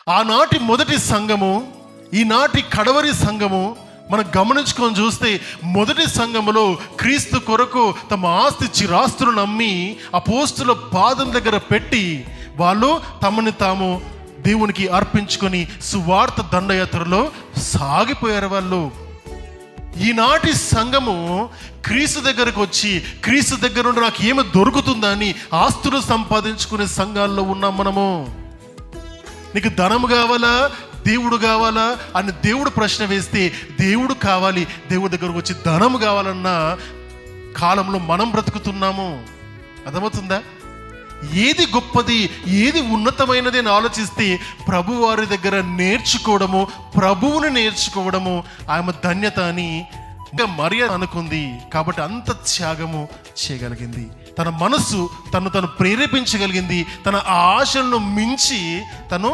ఆనాటి మొదటి సంఘము, ఈనాటి కడవరి సంఘము మనం గమనించుకొని చూస్తే, మొదటి సంఘములో క్రీస్తు కొరకు తమ ఆస్తి చిరాస్తులను అమ్మి అపోస్తుల పాదం దగ్గర పెట్టి వాళ్ళు తమని తాము దేవునికి అర్పించుకొని సువార్త దండయాత్రలో సాగిపోయారు వాళ్ళు. ఈనాటి సంఘము క్రీస్తు దగ్గరకు వచ్చి, క్రీస్తు దగ్గర నుండి నాకు ఏమి దొరుకుతుందా అని ఆస్తులు సంపాదించుకునే సంఘాల్లో ఉన్నాం మనము. నీకు ధనము కావాలా, దేవుడు కావాలా అని దేవుడు ప్రశ్న వేస్తే దేవుడు కావాలి, దేవుడి దగ్గరకు వచ్చి ధనము కావాలన్న కాలంలో మనం బ్రతుకుతున్నాము. అర్థమవుతుందా? ఏది గొప్పది, ఏది ఉన్నతమైనది అని ఆలోచిస్తే ప్రభు వారి దగ్గర నేర్చుకోవడము, ప్రభువుని నేర్చుకోవడము ఆమె ధన్యత అని మరియ అనుకుంది. కాబట్టి అంత త్యాగము చేయగలిగింది. తన మనస్సు తను ప్రేరేపించగలిగింది. తన ఆశలను మించి తను